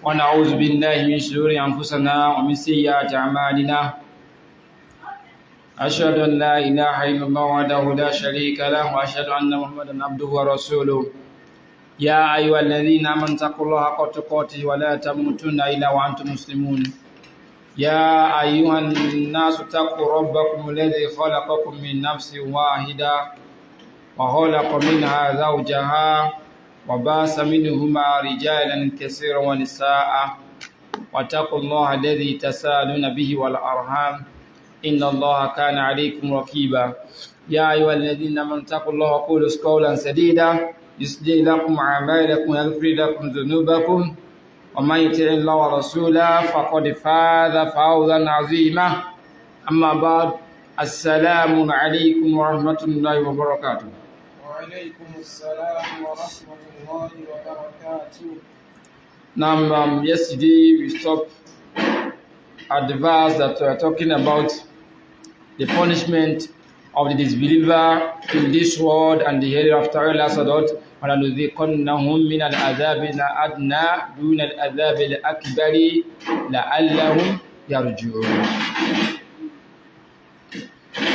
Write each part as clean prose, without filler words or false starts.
ونعوذ بالله من شرور أنفسنا ومن سيئات أعمالنا أشهد أن لا إله إلا الله وحده لا شريك له وأشهد أن محمدا عبده ورسوله يا أيها الذين آمنوا اتقوا الله حق تقاته ولا تموتن إلا وأنتم مسلمون يا أيها الناس اتقوا ربكم الذي خلقكم من نفس واحدة وخلق منها زوجها وباس منهما رجالا كثيرا ونساء واتقوا الله الذي تسالون به والأرحام إن الله كان عليكم رقيبا يا أيها الذين آمنوا اتقوا الله وقولوا قولا سديدا يصلح لكم أعمالكم ويغفر لكم ذنوبكم ومن يطع الله ورسوله فقد فاز فوزا عظيما أما بعد السلام عليكم ورحمة الله وبركاته. وعليكم السلام ورحمة الله وبركاته. Now, yesterday we stopped at the verse that we are talking about the punishment of the disbeliever in this world and the hereafter. Allah said, وَلَنُذِيقَنَّهُمْ مِنَ الْعَذَابِ الْأَدْنَى دُونَ الْعَذَابِ الْأَكْبَرِ لَعَلَّهُمْ يَرْجِعُونَ.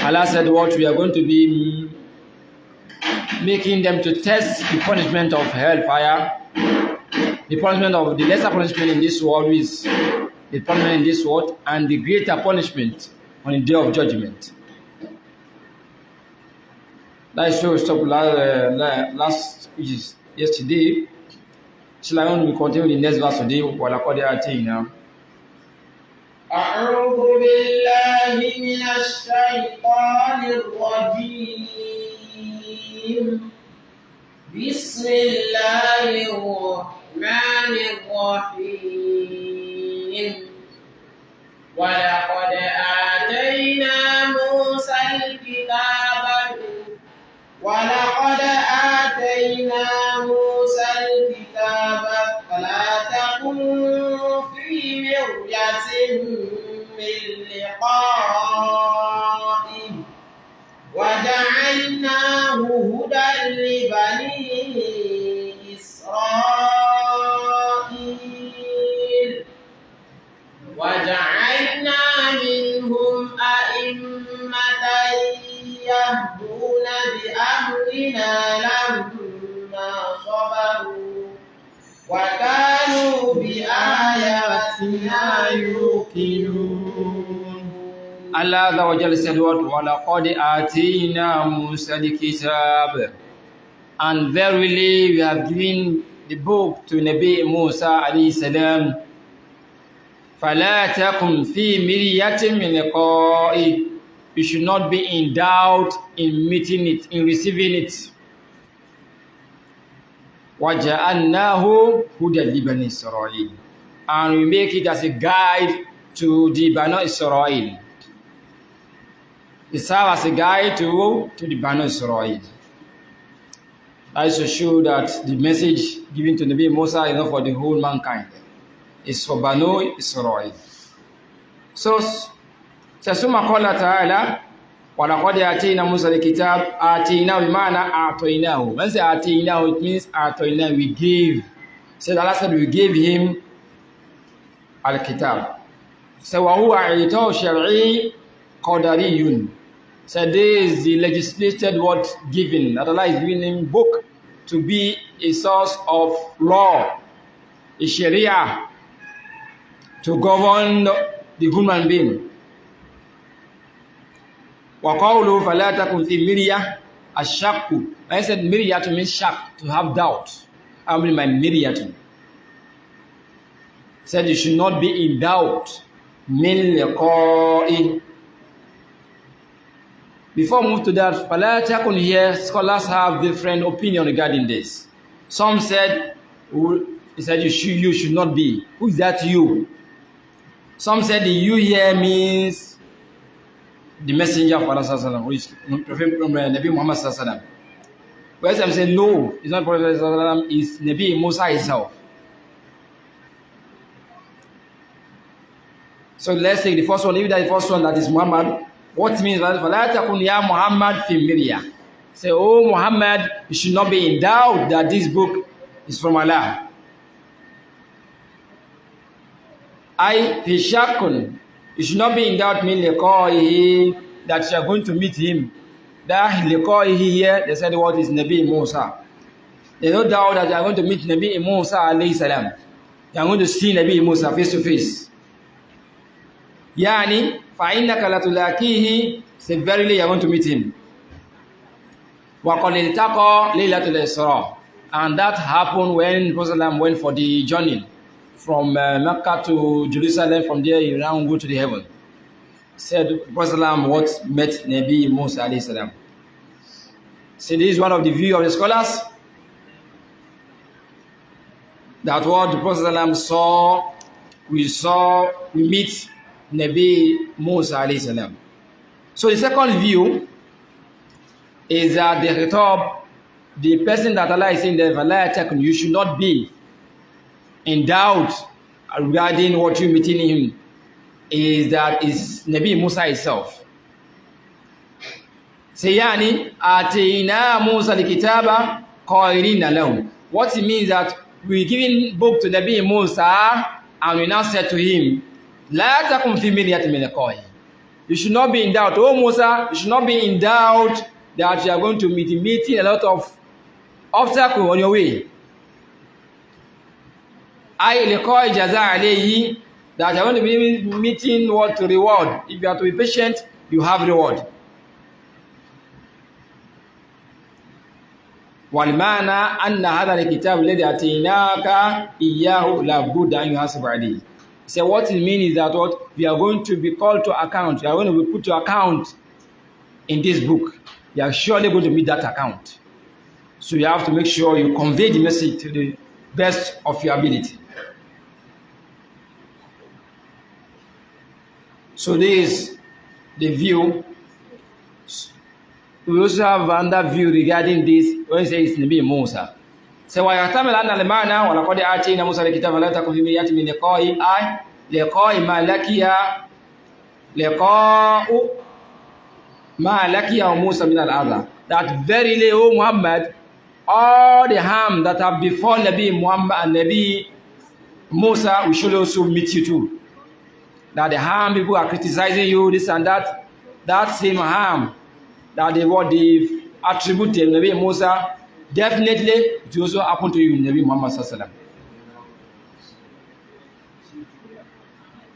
Allah said what we are going to be making them to test the punishment of hellfire, the punishment of the lesser punishment in this world is the punishment in this world, and the greater punishment on the day of judgment. That is where we stopped last, which is yesterday. Shall I only continue the next verse today? وَلَقَدْ آتَيْنَا أعوذ بالله من الشيطان الرجيم بسم الله الرحمن الرحيم ولقد آتينا موسى الكتاب فلا تكن في مرية من لقائه وجعلناه هدى لبني إسرائيل وجعلنا منهم أئمة يهدون بأمرنا لما صبروا وكانوا بآياتنا يوقنون. Allah Azza wa Jalla said what? وَلَقَدْ آتَيْنَا مُوسَى الْكِتَابَ. And verily we have given the book to Nabi Musa alayhi salam. فَلَا تَكُنْ فِي مِرْيَةٍ مِنْ لِقَائِهِ. You should not be in doubt in meeting it, in receiving it. وَجَعَلْنَاهُ هُدًى لِبَنِي إِسْرَائِيلَ. And we make it as a guide to the Banu Israel. It serves as a guide to the Banu Israel. That is to show that the message given to Nabi Musa is not for the whole mankind. It's for Banu Israel. So, ثم قال تعالى وَلَقَدْ آتَيْنَا مُوسَى الْكِتَابَ. آتَيْنَا بمعنى أعطيناه. When I say آتَيْناه, it means أعطيناه, we gave. So Allah said we gave him al-kitab. So وَهُوَ عِطَاءُ شَرْعِي قَدَرِيٌّ. So this is the legislated word given. That Allah is giving him book to be a source of law, a sharia, to govern the human being. وَقَوْلُهُ فَلَا تَكُنْ فِي مِرْيَةٍ الشَّكُّ. I said miryatu means shak, to have doubt. I mean my miryatu. Said you should not be in doubt. مِنْ لِقَائِهِ. Before we move to that, فَلَا تَكُنْ here, scholars have different opinion regarding this. Some said, you should not be. Who is that you? Some said the you here means the messenger of Allah sallallahu alaihi wasallam, Prophet Nabi Muhammad sallallahu alaihi wasallam. Whereas I'm saying no, it's not Prophet sallallahu alaihi wasallam, it's Nabi Musa himself. So let's take the first one. If that is the first one, that is Muhammad. What means that? فَلَا تَكُنْ يَا مُحَمَّدْ فِي مِرْيَةٍ. Say, oh Muhammad, you should not be in doubt that this book is from Allah. I fi shakkun. You should not be in doubt min liqa'ihi, that you are going to meet him. That liqa'ihi here, they said what is Nabi Musa. There's no doubt that you are going to meet Nabi Musa alayhi salam. You are going to see Nabi Musa face to face. Yani, فَإِنَّكَ لَتُلَاقِيهِ, say verily you are going to meet him. وَقَدْ الْتَقَى لَيْلَةُ الْإِسْرَاءِ, and that happened when Prophet went for the journey from Mecca to Jerusalem. From there he now go to the heaven. Said Prophet what met Nabi Musa alayhi salam. So this is one of the view of the scholars, that what the Prophet saw, we meet Nabi Musa alayhi salam. So the second view is that the khitab, the person that Allah is saying that you should not be in doubt regarding what you're meeting him, is that is Nabi Musa himself. Sayani atina Musa al-kitaba qailina lahu. What it means that we giving book to Nabi Musa and we now said to him, La takum fi miryatin min liqa'i. You should not be in doubt. Oh Musa, you should not be in doubt that you are going to meeting a lot of obstacles on your way. I liqa'i jaza alayhi, that you are going to be meeting what to reward. If you are to be patient, you have reward. والمعنى أن هذا الكتاب الذي أتيناك إياه لابد أن يحاسب عليه. So what it means is that what we are going to be called to account. You are going to be put to account in this book. You are surely going to meet that account. So you have to make sure you convey the message to the best of your ability. So this is the view. We also have another view regarding this when it says Nabi Musa. So ويحتمل أن المعنى ولقد آتينا موسى الكتاب فلا تكن في مرية من لقاء لقاء ما لقي موسى من الأذى. That verily, O Muhammad, all the harm that have befallen Nabi Muhammad and Nabi Musa, we should also meet you too. That the harm people are criticizing you, this and that, that same harm that they attribute to Nabi Musa, definitely it will also happen to you, Nabi Muhammad sallallahu alaihi wasallam.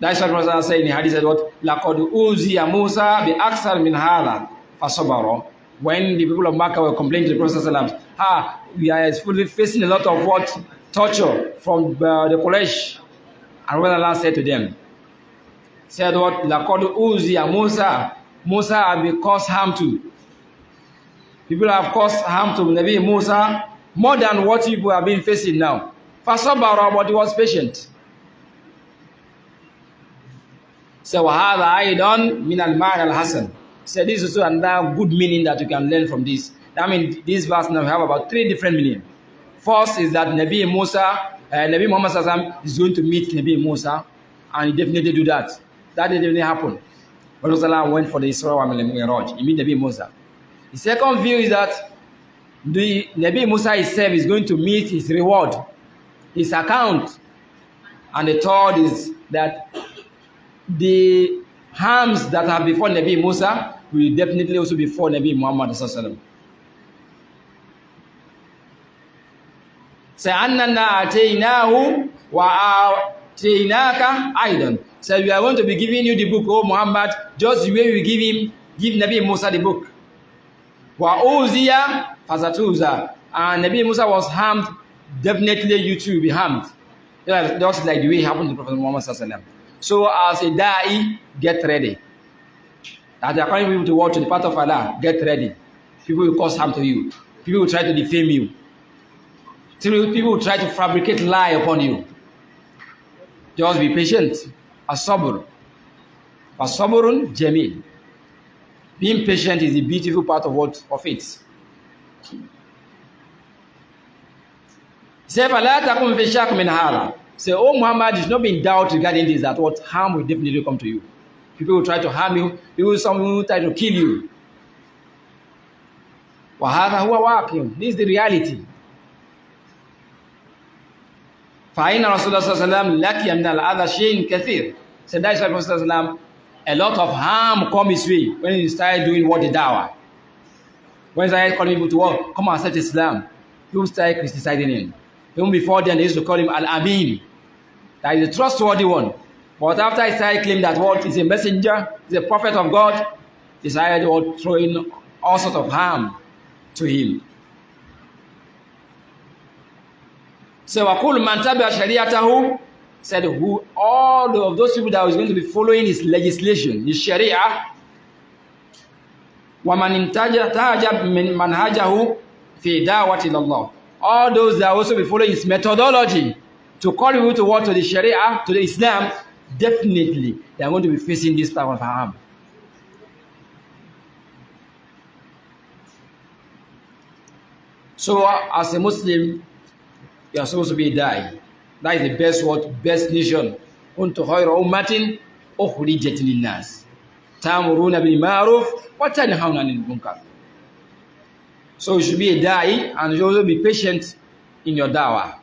That's what Ramadhan said in the hadith, what laqad uziya Musa bi aksar min hadha fasabara. When the people of Makkah were complaining to the Prophet sallallahu alaihi wasallam, we are fully facing a lot of what torture from the Quraysh, and when Allah said to them, said what laqad uziya Musa have been caused harm to. People have caused harm to Nabi Musa more than what people have been facing now. Fasabara, but he was patient. So وَهَذَا أَيْضًا مِنَ الْمَعْنَى الْحَسَنِ. So this is also another good meaning that you can learn from this. That means this verse now we have about 3 different meanings. First is that Nabi Muhammad sallallahu is going to meet Nabi Musa, and he definitely do that. That definitely happened. But Rasulullah went for the Isra and Mi'raj. He met Nabi Musa. The second view is that the Nabi Musa himself is going to meet his reward, his account. And the third is that the harms that have before Nabi Musa will definitely also before Nabi Muhammad sallallahu alaihi wasallam. wa atainaka aidan. So we are going to be giving you the book, oh Muhammad, just the way we give Nabi Musa the book. Wa uziya fasatuza. And Nabi Musa was harmed, definitely you too will be harmed. Just like the way it happened to Prophet Muhammad sallallahu alaihi wasallam. So as a da'i, get ready. As they are calling people to walk to the path of Allah, get ready. People will cause harm to you. People will try to defame you. People will try to fabricate lie upon you. Just be patient. As-sabr. As-sabrun jamil. Being patient is the beautiful part of it. Say, فَلَا تَكُنْ فِي شَكٍّ مِنْ هَذَا. Say, oh Muhammad, you should not be in doubt regarding this, that what harm will definitely come to you. People will try to harm you. Some will try to kill you. وَهَذَا هُوَ وَاقِعٌ. This is the reality. فَإِنَّ رَسُولَ صلى الله عليه وسلم لَكِيَ مِنَ الْأَذَى شَيْءٍ كَثِيرٌ. So that's why Prophet a lot of harm come his way when he started doing what the dawah. When he started calling people to work, come and accept Islam, people started criticizing him. Even before then, they used to call him Al-Amin, that is a trustworthy one. But after he started claiming that what is a messenger, is a prophet of God, they started throwing all sorts of harm to him. So وَقُلْ مَنْ تَبِعَ شَرِيعَتَهُ, said who all of those people that was going to be following his legislation, his sharia, وَمَنْ انْتَاجَ مِنْ مَنْهَجَهُ فِي دَعْوَةِ اللَّهِ, all those that also be following his methodology to call people to what, to the sharia, to the Islam, definitely they are going to be facing this type of harm. So as a Muslim, you are supposed to be a da'i. That is the best word, best nation. Kuntu khayra ummatin ukhrijat lin-nas ta'muruna bil ma'ruf wa tanhauna 'anil munkar. So you should be a da'i, and you also be patient in your da'wah.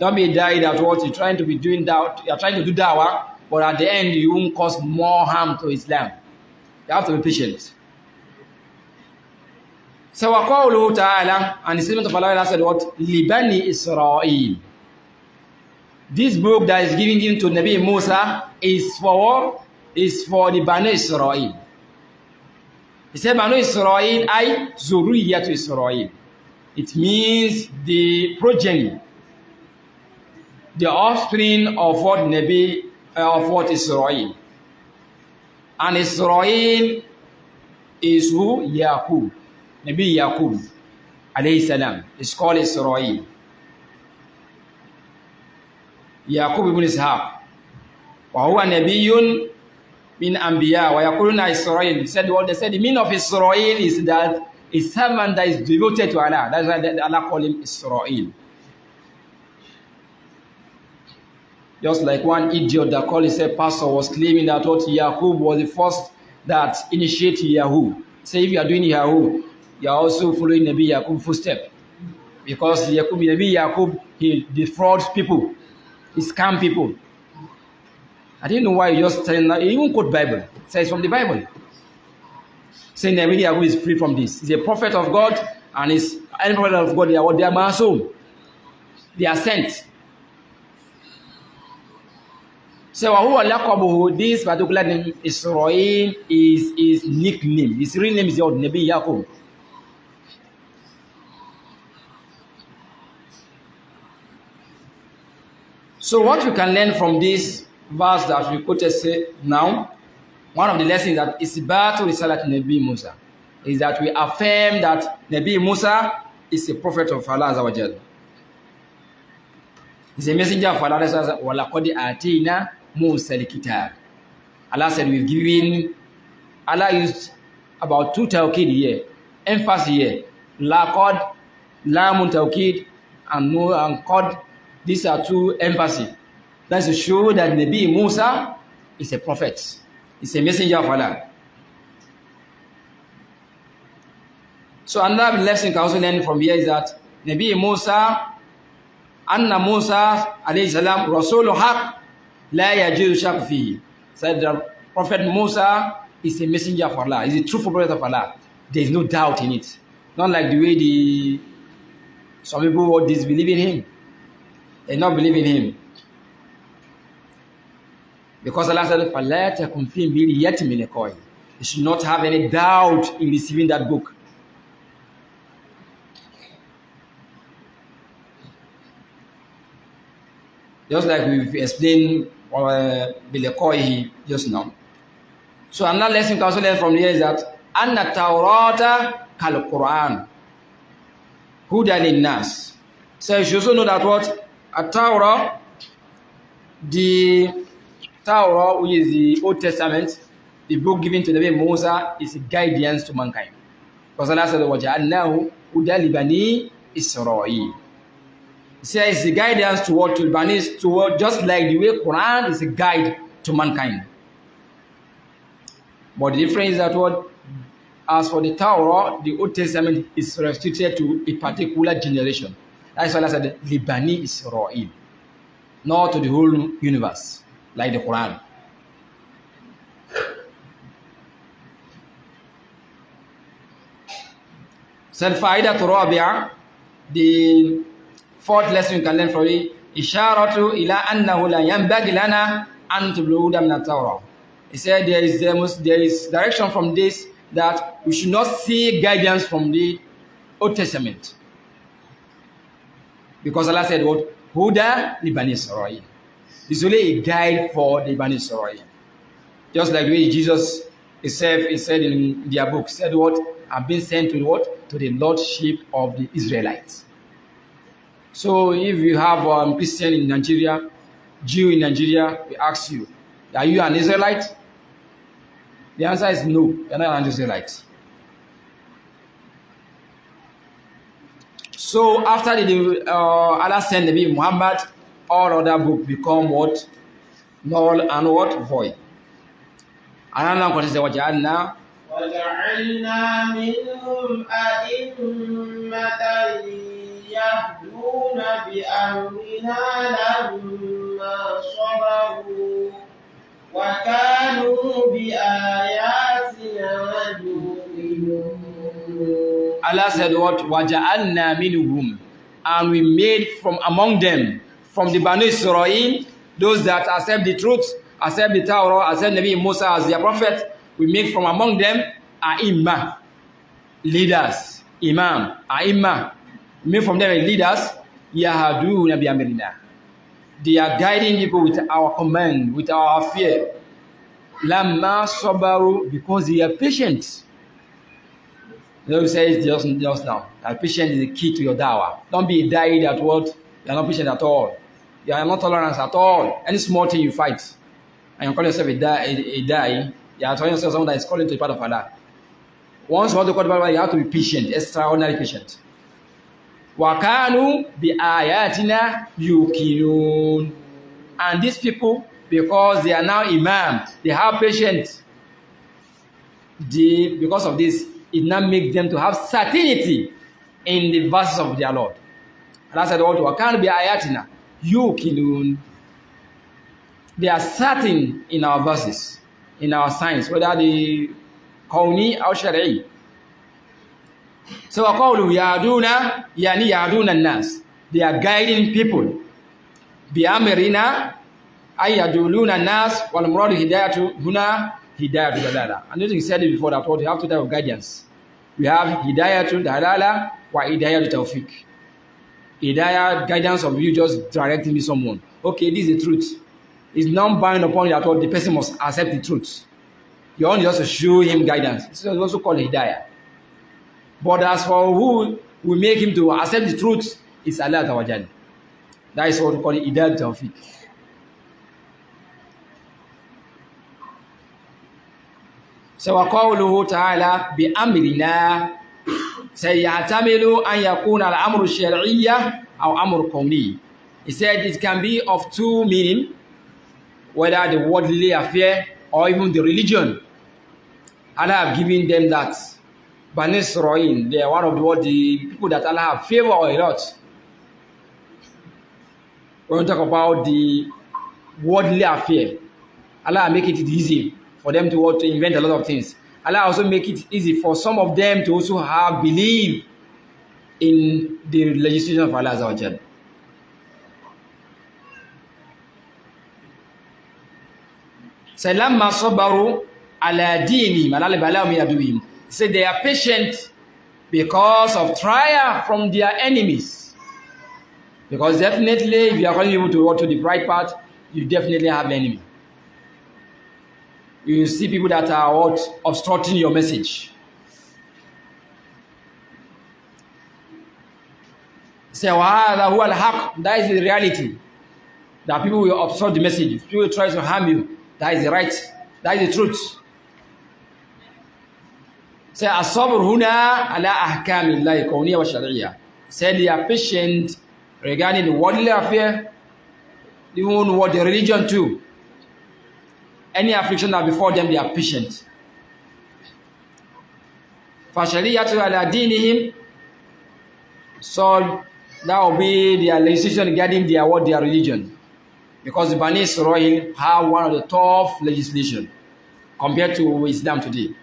Don't be a da'i that what you're trying to be doing, that you are trying to do da'wah, but at the end you won't cause more harm to Islam. You have to be patient. So وَقَوْلُهُ تَعَالَى, and the statement of Allah said what? لِبَنِي إِسْرَائِيل. This book that is given to Nabi Musa is for the Bani Israel. He said Bani Israel, ay Zuriyatu Israel. It means the progeny, the offspring of what Nabi, of what Israel. And Israel is who? Yaqub. Nabi Yaqub alayhi salam is called Israel. Yaqub ibn Ishaq. Wa huwa nabiyyun min anbiya wa yaquluna Israel. They said the meaning of Israel is that a servant that is devoted to Allah. That's why Allah called him Israel. Just like one idiot that called himself pastor was claiming that what Yaqub was the first that initiated Yahoo. Say if you are doing Yahoo, you are also following Nabi Yaqub's footsteps. Because Nabi Yaqub, he defrauds people. He scams people. I didn't know why you just telling that. He even quote Bible. It says from the Bible. Saying Nabi Yaqub is free from this. He's a prophet of God, and any prophet of God, they are masoom. They are sent. So this particular name, Israel, is his nickname. His real name is Nabi Yaqub. So what we can learn from this verse that we quoted now, one of the lessons that Isbatu Risalat Nabi Musa is that we affirm that Nabi Musa is a prophet of Allah Azza wa Jal. He's a messenger of Allah Azza wa Jal. وَلَقَدْ آتَيْنَا مُوسَى الْكِتَابَ. Allah said we've given, Allah used about 2 tawqid here, emphasis here. Laqad, Lamun tawqid, and Qad. These are 2 emphases. That's to show that Nabi Musa is a prophet. He's a messenger of Allah. So another lesson can also learn from here is that Nabi Musa, Anna Musa alayhi salam, Rasulul Haq, la yajidu shak fihi. Said the Prophet Musa is a messenger of Allah. He's a truthful prophet of Allah. There is no doubt in it. Not like the way some people would disbelieve in him. They not believe in him. Because Allah said, فَلَا تَكُنْ فِي مِرْيَةٍ مِنَ الْقَوْلِ. You should not have any doubt in receiving that book. Just like we've explained Bilaqaihi just now. So another lesson we can also learn from here is that Anna Tawrata kal Quran Huda lin-nas. So you should also know that what a Torah, the Torah, which is the Old Testament, the book given to Nabi Musa, is a guidance to mankind. Because Allah said, وَجَعَلْنَاهُ هُدًى لِبَنِي إِسْرَائِيلَ. He says it's a guidance to what to Bani, just like the way Quran is a guide to mankind. But the difference is that what, as for the Torah, the Old Testament is restricted to a particular generation. That's why Allah said, Libani Israel. not to the whole universe, like the Quran. Faida Turabia, the fourth lesson you can learn from it, Isharatu ila annahu la yanbaghi lana an tubluda min at-Tawrah. He said there is direction from this that we should not seek guidance from the Old Testament. Because Allah said what? Huda li Bani Israel. It's only a guide for the Bani Israel. Just like the way Jesus himself, he said in their book, said what? I've been sent to what? To the lordship of the Israelites. So if you have Christian in Nigeria, Jew in Nigeria, we ask you, are you an Israelite? The answer is no, you're not an Israelite. So after Allah sent Nabi Muhammad, all other books become what? Null and what? Void. And Allah continues to say, وَجَعَلْنَا مِنْهُمْ أَئِمَّةً يَهْدُونَ بِأَمْرِنَا لَمَّا صَبَرُوا وَكَانُوا بِآيَاتِنَا يُوقِنُونَ. Allah said what? وَجَعَلْنَا مِنْهُمْ, and we made from among them, from the Banu Israel, those that accept the truth, accept the Torah, accept Nabi Musa as their prophet, we make from among them A'imma, leaders, Imam, A'imma, we make from them leaders, Yahaduna bi amrina. They are guiding people with our command, with our fear. Lamma sabaru, because they are patient. They say just now, that patience is the key to your dawah. Don't be a da'i that what? You are not patient at all. You are not tolerant at all. Any small thing you fight, and you call yourself a da'i, you are telling yourself someone that is calling to the path of Allah. Once you want to call the path of Allah, you have to be patient, extraordinary patient. وَكَانُوا بِآيَاتِنَا يُوقِنُونَ. And these people, because they are now imam, they have patience. Because of this, it now makes them to have certainty in the verses of their Lord. And I said, وَكَانُوا بِآيَاتِنَا يُوقِنُونَ. They are certain in our verses, in our signs, whether the Qawni or Shari'i. So وَقَوْلُ يَعْدُونَ يعني يَعْدُونَ النَّاسِ. They are guiding people. بِأَمْرِنَا أَيْ يَدُولُونَ النَّاسِ وَالْمُرَادُ هِدَايَةُ هُنَا هِدَايَةُ دَلَالَةِ. And you said it before that we have two types of guidance. We have هِدَايَةُ دَلَالَةِ وَهِدَايَةُ تَوْفِيقِ. Hidayah, guidance of you just directing me someone. Okay, this is the truth. It's not bound upon you at all. The person must accept the truth. You only just to show him guidance. It's also called hidayah. But as for who will make him to accept the truth, it's Allah Ta'ala. That is what we call hidayah tawfiq. So وقوله تعالى بأمرنا سيحتمل أن يكون الأمر الشرعي أو أمر كوني. He said it can be of two meaning, whether the worldly affair or even the religion. Allah have given them that. Bani Israel, they are one of the people that Allah have favor a lot. When we talk about the worldly affair, Allah make it easy for them to invent a lot of things. Allah also make it easy for some of them to also have belief in the legislation of Allah Azza wa Jalla. Salamma sabaru ala dinihim ala balahum yaduhim. Say they are patient because of trial from their enemies. Because definitely, if you are calling people to walk to the right path, you definitely have an enemy. You see people that are obstructing your message. Say, that is the reality. That people will obstruct the message. People will try to harm you. That is the right. That is the truth. Say, as-sabr huna ala ahkamillahi kawniyya wa shar'iyya. Say they are patient regarding the worldly affair, even what the religion too. Any affliction that before them, they are patient. فَشَرِيَّةُ عَلَى دِينِهِمْ. So that will be their legislation regarding their religion. Because the Bani Israel have one of the tough legislation compared to Islam today.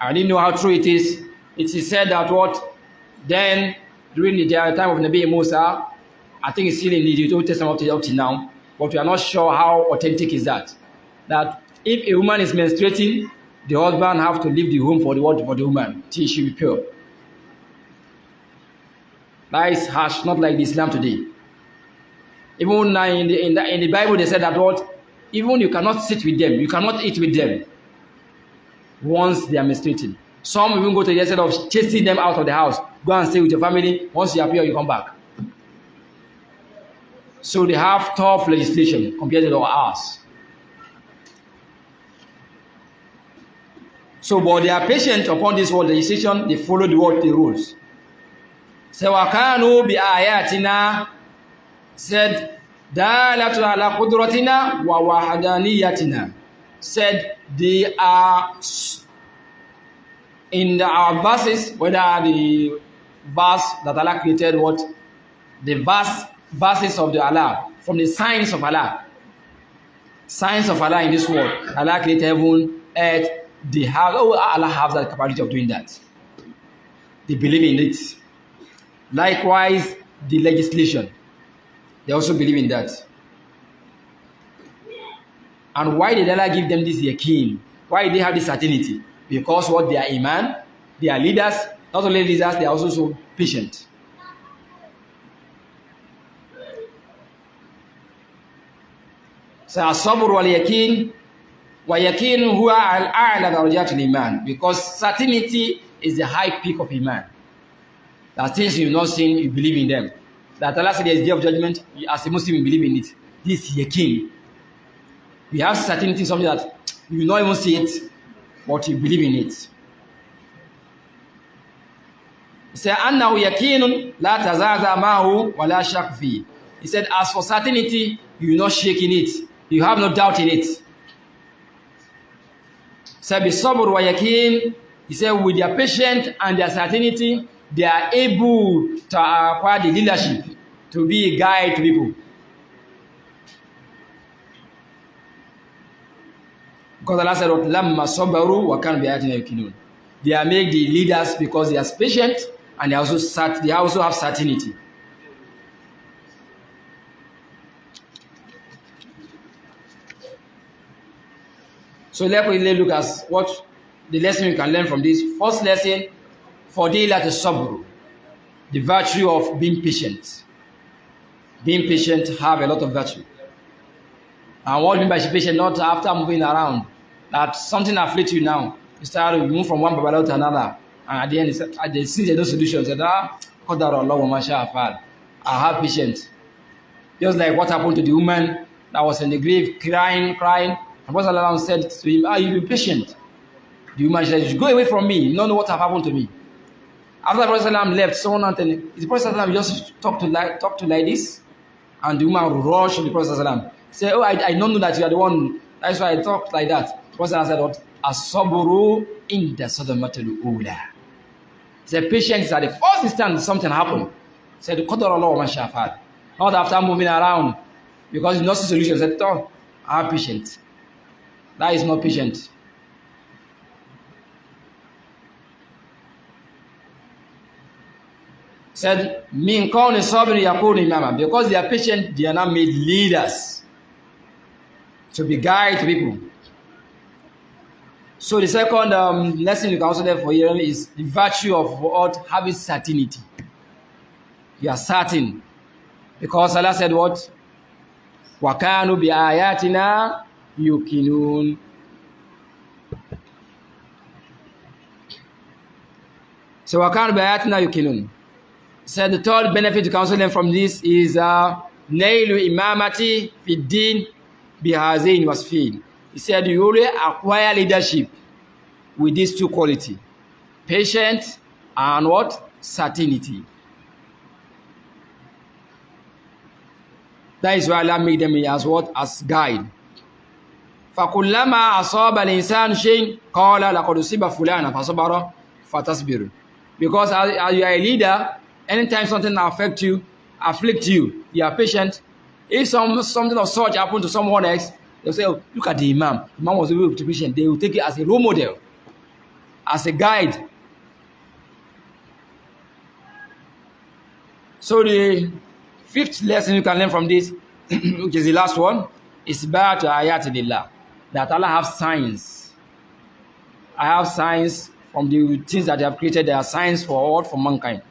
I didn't know how true it is. It is said that what then during the time of Nabi Musa, I think it's still in the Old Testament up to now, but we are not sure how authentic is that. That if a woman is menstruating, the husband have to leave the home for the woman till she be pure. That is harsh, not like the Islam today. Even now in the Bible they said that what even you cannot sit with them, you cannot eat with them once they are menstruating. Some even go to the extent of chasing them out of the house. Go and stay with your family. Once you appear, you come back. So they have tough legislation compared to ours. So, but they are patient upon this word legislation. They follow the rules. So, وَكَانُوا بِآيَاتِنَا said, دَالَةُ عَلَى قُدْرَتِنَا وَوَحْدَانِيَّتِنَا said they are in our verses, whether the verse that Allah created, what the verses of the Allah, from the signs of Allah in this world. Allah created heaven, earth. They have Allah has that capability of doing that. They believe in it. Likewise, the legislation, they also believe in that. And why did Allah give them this yaqeen? Why did they have this certainty? Because what they are iman, they are leaders. Not only leaders, they are also so patient. So as-sabr wal yaqeen wa yaqeen huwa al-a'la darajat al-iman, because certainty is the high peak of iman. That things you've not seen, you believe in them. That Allah said there is day of judgment, as a Muslim you believe in it. This yaqeen. We have certainty, something that you will not even see it, but you believe in it. He said, أَنَّهُ يَكِينٌ لَا تَزَازَ مَاهُ وَلَا شَكْ فِيهِ. He said, as for certainty, you will not shake in it. You have no doubt in it. He said, بِالصَّبْرُ وَيَكِينٌ. He said, with their patience and their certainty, they are able to acquire the leadership, to be a guide to people. Because Allah said, "Lamma sabaru wa kanu bi ayatina yuqinun." They are made the leaders because they are patient and they also have certainty. So let's look at what the lesson we can learn from this. First lesson, fadilat as-sabr, the virtue of being patient. Being patient have a lot of virtue. And what I mean by patient, not after moving around. That something afflicts you now, you start to move from one babalawo to another, and at the end, since there's no solution, said, Qadar Allah wa ma sha'a fa'al. I have patience. Just like what happened to the woman that was in the grave, crying. And Prophet ﷺ said to him, you be patient. The woman said, go away from me. You don't know what have happened to me. After the Prophet ﷺ left, someone asked him, is the Prophet ﷺ just talk to like this? And the woman rushed to the Prophet ﷺ. Say, I don't know that you are the one. That's why I talked like that. The Prophet said, what? As-sabru inda sadamatul ula. He said, patience is at the first instance something happened. He said, Qadar Allah wa ma sha'a fa'al. Not after moving around, because you know the solution. He said, oh, I'm patient. That is not patient. Said, min qawli sabri yakunu imama. Because they are patient, they are not made leaders to be guide to people. So the second lesson you can also learn for here is the virtue of what? Having certainty. You are certain. Because Allah said what? وَكَانُوا بِآيَاتِنَا يُوقِنُونَ. So وَكَانُوا بِآيَاتِنَا يُوقِنُونَ. So the third benefit you can also learn from this is نَيْلُ إِمَامَةِ فِي الدِّينِ بِهَذَيْنِ وَصْفَيْنِ. He said you only acquire leadership with these two qualities. Patience and what? Certainty. That is why Allah made them as what? As guide. فَكُلَّمَا أَصَابَ الْإِنسَانُ شَيْءٍ قَالَ لَقَدْ أُصِيبَ فُلَانٌ فَصَبَرَ فَتَصْبِرُ. Because as you are a leader, anytime something affects you, afflict you, you are patient. If something of such happened to someone else, they'll say, oh, look at the Imam. The Imam was able to be patient. They will take it as a role model, as a guide. So the fifth lesson you can learn from this, which is the last one, is about ayatillah, that Allah has signs. I have signs from the things that they have created. There are signs for all, for mankind.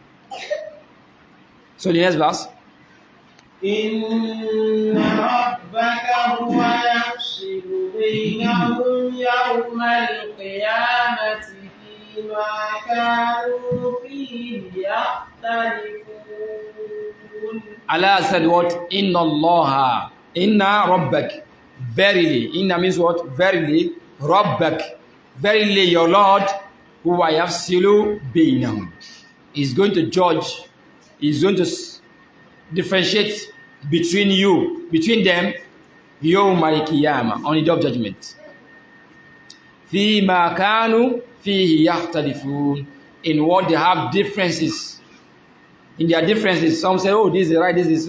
So the next verse. إن ربك هو يفصل بينهم يوم القيامة فيما كانوا فيه يختلفون. Allah said what? Inna Allah. Inna Rabbak. Verily. Inna means what? Verily. Rabbak. Verily your Lord, who I have silu bainahum, is going to judge, is going to differentiate between them, yawm al-qiyamah, on the day of judgment. Fima kanu fihi yakhtalifun, in what they have differences. In their differences, some say, oh, this is right, this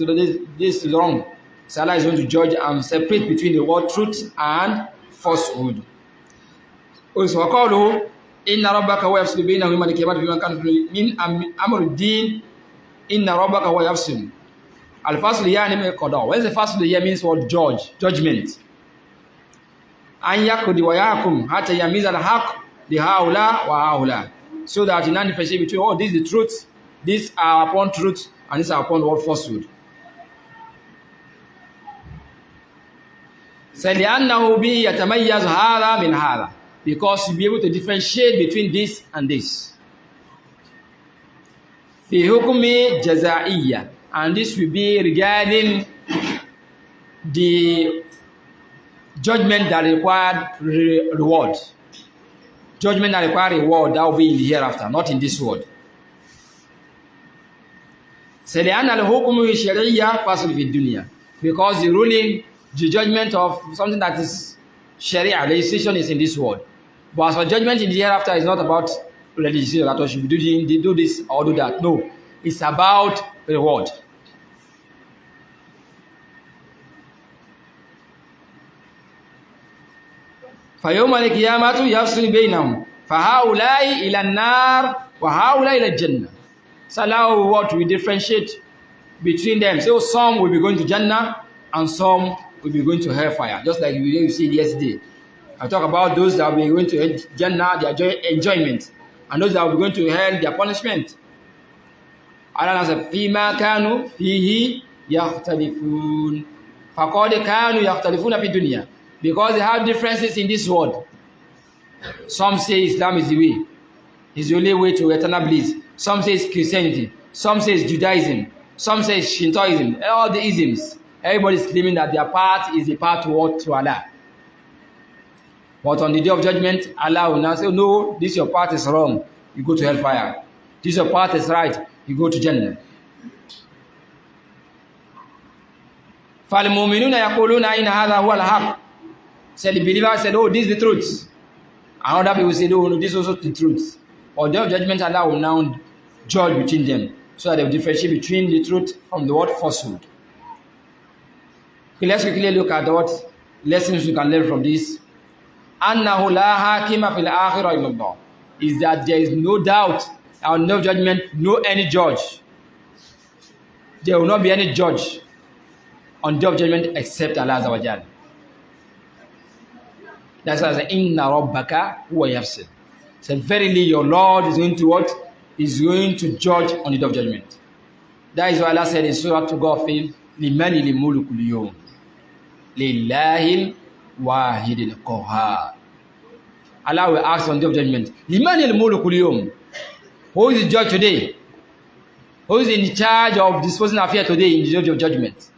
is wrong. So Allah is going to judge and separate between the word truth and falsehood. وقالوا إن ربك هو يفصل بينهم يوم القيامة فيما كانوا من أمر الدين إن ربك هو يفصل. الفصل يعني من القضاء. When the fasl here means what? Judgment. أن يقضي ويحكم حتى يميز الحق لهؤلاء وهؤلاء. So that you not differentiate between, oh, this is the truth, these are upon truth, and these are upon what? Falsehood. فلأنه به يتميز هذا من هذا. Because you'll be able to differentiate between this and this. في حكم جزائية, and this will be regarding the judgment that required reward. Judgment that required reward, that will be in the hereafter, not in this world. سليان الحكم الشرعية فاصل في الدنيا, because the ruling, the judgment of something that is Sharia, legislation, is in this world. But as for judgment in the hereafter, is not about legislation that should do this or do that. No, it's about reward. فيوم القيامة يفصل بينهم فهؤلاء إلى النار وهؤلاء إلى الجنة. So now what we differentiate between them. So some will be going to Jannah and some will be going to hellfire. Just like you see yesterday. I talk about those that will be going to Jannah, their enjoyment, and those that will be going to hell, their punishment. Allah said, فِيمَا كَانُوا فِيهِ يَخْتَلِفُونَ فَقَدْ كَانُوا يَخْتَلِفُونَ فِي الدُّنْيَا. Because they have differences in this world. Some say Islam is the way. It's the only way to eternal bliss. Some say it's Christianity. Some say it's Judaism. Some say it's Shintoism. All the isms. Everybody is claiming that their path is the path to Allah. But on the day of judgment, Allah will now say, no, this your path is wrong. You go to hellfire. This your path is right. You go to Jannah. فَالْمُؤْمِنُونَ يَقُولُونَ إِنَّ هَذَا هُوَ الْحَقُّ. So the believer said, oh, this is the truth. And other people say, oh, no, this is also the truth. On the day of judgment, Allah will now judge between them, so that they will differentiate between the truth from the word falsehood. Okay, let's quickly look at what lessons we can learn from this. أَنَّهُ لَا حَاكِمَ فِي الْآخِرَةِ إِلَّا اللَّهُ. Is that there is no doubt, on no judgment, no any judge. There will not be any judge on the day of judgment except Allah Azza wa Jalla. That's why I say, Inna Rabbaka huwa yafsil. So verily your Lord is going to what? Is going to judge on the day of judgment. That is why Allah said in Suratul Ghafir, Limani limulukul yawm. Lillahil wahidil qahhar. Allah will ask on the day of judgment, Limani limulukul yawm. Who is the judge today? Who is in charge of disposing affairs today in the day of judgment?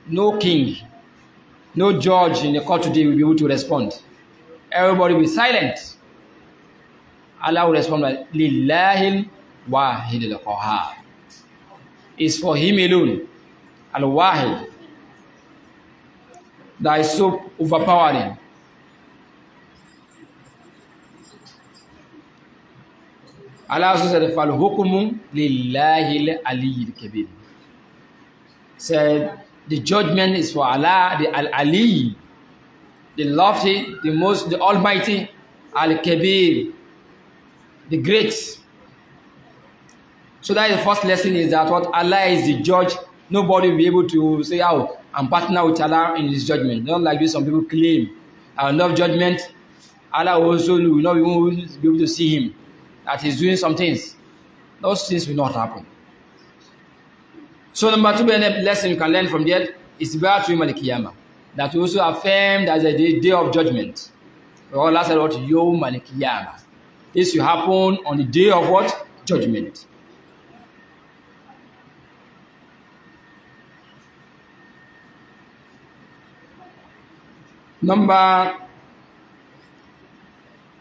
No king, no judge in the court today will be able to respond. Everybody will be silent. Allah will respond by Lillahil wahidil qahhar. It's for him alone, Al-Wahid, that is so overpowering. Allah also said, فَالْحُكْمُ لِلَّهِ الْعَلِيِّ الْكَبِيرِ. said the judgment is for Allah, the Al-Ali, the lofty, the almighty, Al-Kabir, the great. So that is the first lesson, is that what Allah is the judge. Nobody will be able to say, oh, I'm partner with Allah in his judgment. Not like this, some people claim. I love judgment. Allah also will not even be able to see him, that he's doing some things. Those things will not happen. So number 2 lesson you can learn from there is about Yawm al-Qiyamah, that we also affirm that the day of judgment. Allah said what? Yawm al-Qiyamah. This will happen on the day of what? Judgment.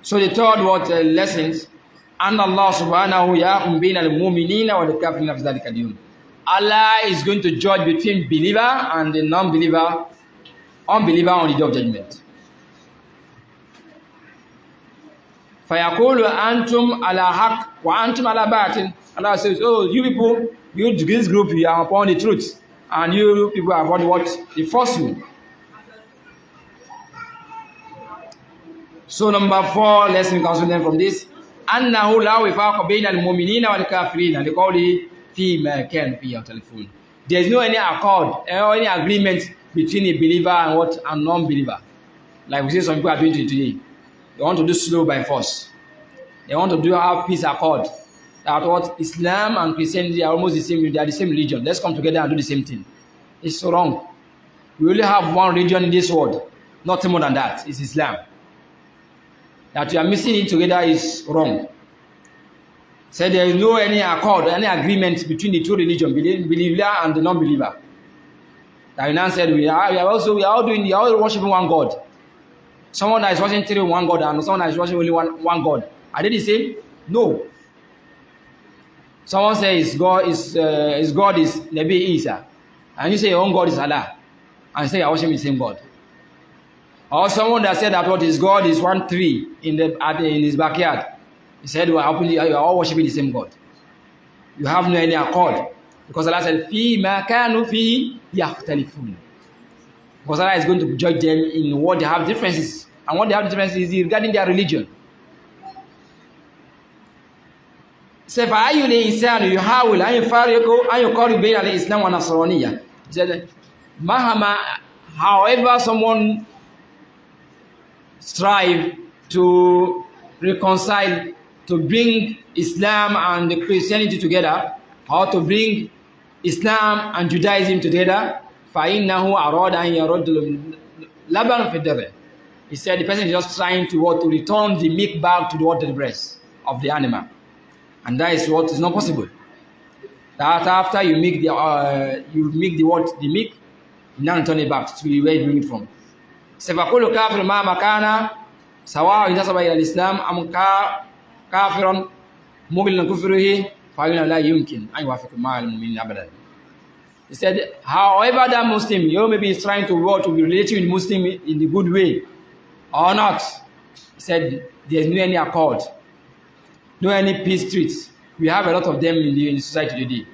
So the third lessons, and Allah subhanahu yahkum bayna al-mu'minina wa al-kafirina fi dhalika al-yawm. Allah is going to judge between believer and the unbeliever on the day of judgment. فَيَقُولُ أَنْتُمْ عَلَى حَقٍّ وَأَنْتُمْ عَلَى بَاطِلٍ. Allah says, oh, you people, this group, you are upon the truth, and you people are upon what? The falsehood. So number 4 lesson we can also learn from this, أَنَّهُ لَا وِفَاقَ بَيْنَ الْمُؤْمِنِينَ وَالْكَافِرِينَ لِقَوْلِهِ فِي مَا كَانُوا فِيهِ يَخْتَلِفُونَ. There is no any accord or any agreement between a believer and a non-believer. Like we see some people are doing today. They want to do slow by force. They want to have peace accord. That what Islam and Christianity are almost the same. They are the same religion. Let's come together and do the same thing. It's so wrong. We only have one religion in this world. Nothing more than that. It's Islam. That you are mixing it together is wrong. So there is no any accord, any agreement between the two religions, believer and the non-believer. That you now said we are all worshiping one God. Someone that is worshiping one God and someone that is worshiping only one God. Are they the same? No. Someone says his God is Nabi Isa, and you say your own God is Allah, and you say you are worshiping the same God. Or someone that said that what his God is one tree in his backyard. He said you are all worshiping the same God. You have no any accord, because Allah said fi ma kanu fi yakhtalifun. Because Allah is going to judge them in what they have differences, and what they have differences is regarding their religion. So فَأَيُّ الْإِنسَانُ يُحَاوِلُ أَنْ يُفَرِّقَ أَنْ يُقَارِبَ بَيْنَ الْإِسْلَامِ وَالنَّصْرَانِيَّةِ. He said, however someone strive to reconcile, to bring Islam and the Christianity together, or to bring Islam and Judaism together, فَإِنَّهُ أَرَادَ أَنْ يَرُدَّ لَبَنَ فِي الدَّرِّ. He said the person is just trying to return the milk back to the breast of the animal. And that is what is not possible. That after you make the milk, you now return it back to where you bring it from. فَكُلُّ كَافِرٍ مَا مَكَانَ سَوَاءٌ انتسب إلى الإسلام أم كافرا مُغْلًا كُفْرِهِ فَإِنَّهُ لَا يُمْكِنُ أَنْ يُوَافِقَ مَعَ الْمُؤْمِنِينَ أَبَدًا. He said, however that Muslim, maybe is trying to be relating with Muslim in the good way or not, he said there is no any accord, no any peace treaties. We have a lot of them in the society today.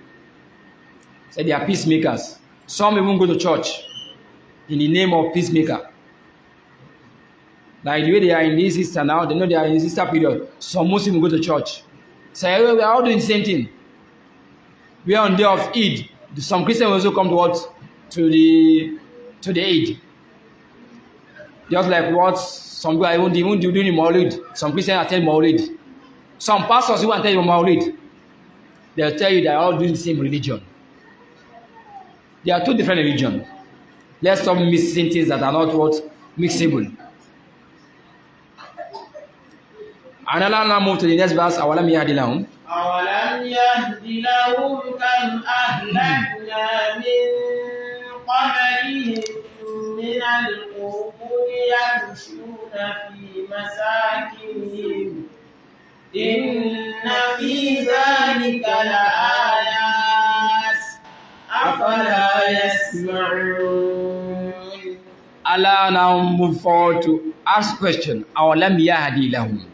So they are peacemakers. Some even go to church in the name of peacemaker. Like the way they are in this Easter now, they know they are in this Easter period. Some Muslims go to church. Say, we are all doing the same thing. We are on the day of Eid. Some Christians also come to the Eid. Just like what some people even do in Maulid. Some Christians attend Maulid. Some pastors who attend Maulid, they'll tell you they are all doing the same religion. They are two different religions. Let's stop mixing things that are not mixable. And Allah now move to the next verse. أَوَلَمْ يَهْدِ لَهُمْ أَوَلَمْ يَهْدِ لَهُمْ كَمْ أَهْلَكْنَا مِنْ قَبْلِهِمْ مِنَ الْقُرُونِ يَمْشُونَ فِي مَسَاكِنِهِمْ إِنَّ فِي ذَلِكَ لَآيَاتٍ أَفَلَا يَسْمَعُونَ. Allah now move forward to ask question. أَوَلَمْ يَهْدِ لَهُمْ.